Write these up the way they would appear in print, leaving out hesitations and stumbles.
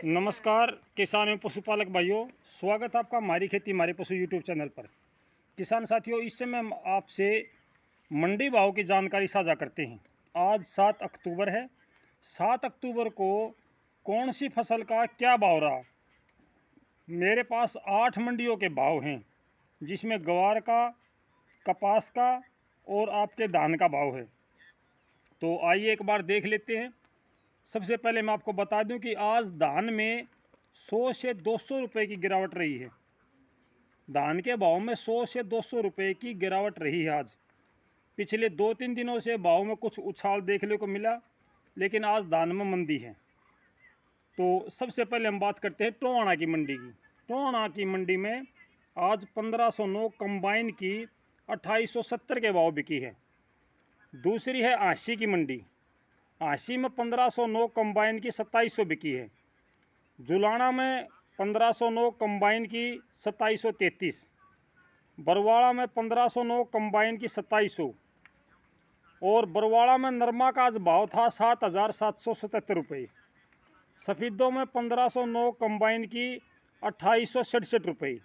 नमस्कार किसान एवं पशुपालक भाइयों, स्वागत है आपका हमारी खेती हमारे पशु यूट्यूब चैनल पर। किसान साथियों, इस समय हम आपसे मंडी भाव की जानकारी साझा करते हैं। आज 7 अक्टूबर है। 7 अक्टूबर को कौन सी फसल का क्या भाव रहा। मेरे पास 8 मंडियों के भाव हैं, जिसमें ग्वार का, कपास का और आपके धान का भाव है। तो आइए एक बार देख लेते हैं। सबसे पहले मैं आपको बता दूं कि आज धान में 100 से 200 रुपये की गिरावट रही है। धान के भाव में 100 से 200 रुपये की गिरावट रही है आज। पिछले 2-3 दिनों से भाव में कुछ उछाल देखने को मिला, लेकिन आज धान में मंदी है। तो सबसे पहले हम बात करते हैं टोहाना की मंडी की। टोहाना की मंडी में आज 1509 कंबाइन की 2870 के भाव बिकी है। दूसरी है आशी की मंडी। आशी में 1509 कंबाइन की 2700 बिकी है। जुलाना में 1509 कंबाइन की 2733। बरवाड़ा में 1509 कंबाइन की 2700। और बरवाड़ा में नरमा का आज भाव था 7777 रुपये। सफ़ेदों में 1509 कंबाइन की 2867 रुपये।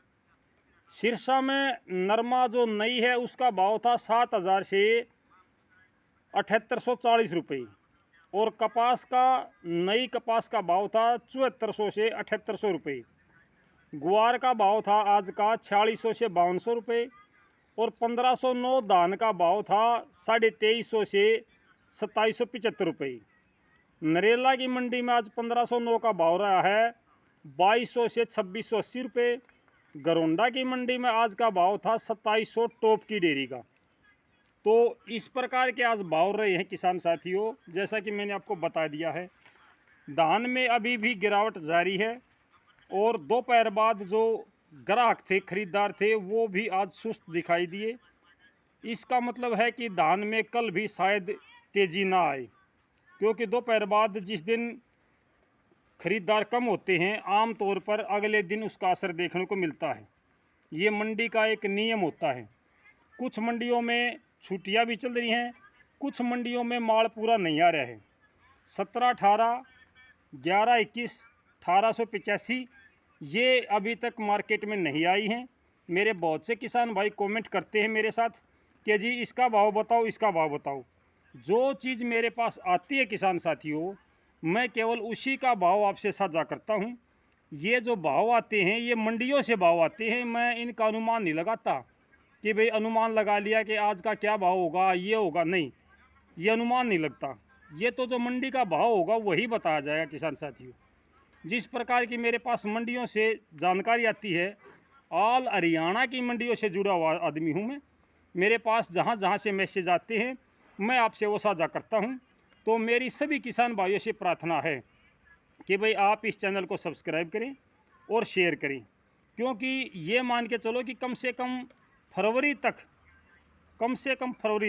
सिरसा में नरमा जो नई है उसका भाव था 7000 से 7840 रुपये। और कपास का, नई कपास का भाव था 7400 से 7800 रुपये। गुआर का भाव था आज का 4600 से 5200 रुपये। और 1509 धान का भाव था 2350 से 2775 रुपये। नरेला की मंडी में आज 1509 का भाव रहा है 2200 से 2680 रुपये। गरोंडा की मंडी में आज का भाव था 2700 टॉप की डेयरी का। तो इस प्रकार के आज भाव रहे हैं किसान साथियों। जैसा कि मैंने आपको बता दिया है, धान में अभी भी गिरावट जारी है। और दोपहर बाद जो ग्राहक थे, खरीदार थे, वो भी आज सुस्त दिखाई दिए। इसका मतलब है कि धान में कल भी शायद तेज़ी ना आए, क्योंकि दोपहर बाद जिस दिन खरीदार कम होते हैं, आम तौर पर अगले दिन उसका असर देखने को मिलता है। ये मंडी का एक नियम होता है। कुछ मंडियों में छुट्टियां भी चल रही हैं, कुछ मंडियों में माल पूरा नहीं आ रहा है। 1718, 1121, 1885 ये अभी तक मार्केट में नहीं आई हैं। मेरे बहुत से किसान भाई कमेंट करते हैं मेरे साथ कि जी इसका भाव बताओ, इसका भाव बताओ। जो चीज़ मेरे पास आती है किसान साथियों, मैं केवल उसी का भाव आपसे साझा करता हूँ। ये जो भाव आते हैं ये मंडियों से भाव आते हैं। मैं इनका अनुमान नहीं लगाता कि भाई अनुमान लगा लिया कि आज का क्या भाव होगा, ये होगा, नहीं, ये अनुमान नहीं लगता। ये तो जो मंडी का भाव होगा वही बताया जाएगा किसान साथियों। जिस प्रकार की मेरे पास मंडियों से जानकारी आती है, ऑल हरियाणा की मंडियों से जुड़ा हुआ आदमी हूँ मैं। मेरे पास जहाँ जहाँ से मैसेज आते हैं मैं आपसे वो साझा करता हूँ। तो मेरी सभी किसान भाइयों से प्रार्थना है कि भाई आप इस चैनल को सब्सक्राइब करें और शेयर करें, क्योंकि ये मान के चलो कि कम से कम फरवरी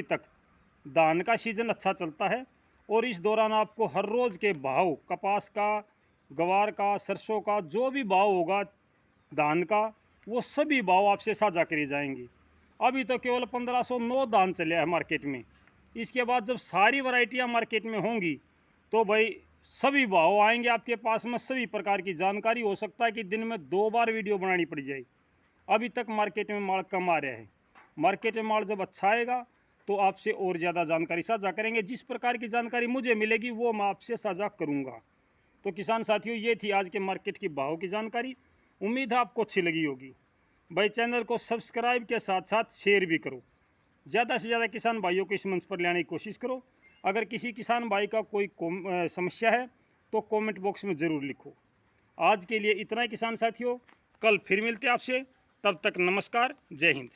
तक धान का सीज़न अच्छा चलता है। और इस दौरान आपको हर रोज़ के भाव, कपास का, ग्वार का, सरसों का, जो भी भाव होगा धान का, वो सभी भाव आपसे साझा करे जाएंगे। अभी तो केवल 1509 धान चले है मार्केट में। इसके बाद जब सारी वैरायटियां मार्केट में होंगी तो भाई सभी भाव आएंगे आपके पास में, सभी प्रकार की जानकारी। हो सकता है कि दिन में 2 बार वीडियो बनानी पड़ जाए। अभी तक मार्केट में माल कम आ रहा है। मार्केट में माल जब अच्छा आएगा तो आपसे और ज़्यादा जानकारी साझा करेंगे। जिस प्रकार की जानकारी मुझे मिलेगी वो मैं आपसे साझा करूंगा। तो किसान साथियों, ये थी आज के मार्केट की भाव की जानकारी। उम्मीद है आपको अच्छी लगी होगी। भाई चैनल को सब्सक्राइब के साथ साथ शेयर भी करो। ज़्यादा से ज़्यादा किसान भाइयों को इस मंच पर लाने की कोशिश करो। अगर किसी किसान भाई का कोई समस्या है तो कमेंट बॉक्स में ज़रूर लिखो। आज के लिए इतना ही किसान साथियों, कल फिर मिलते हैं आपसे। तब तक नमस्कार, जय हिंद।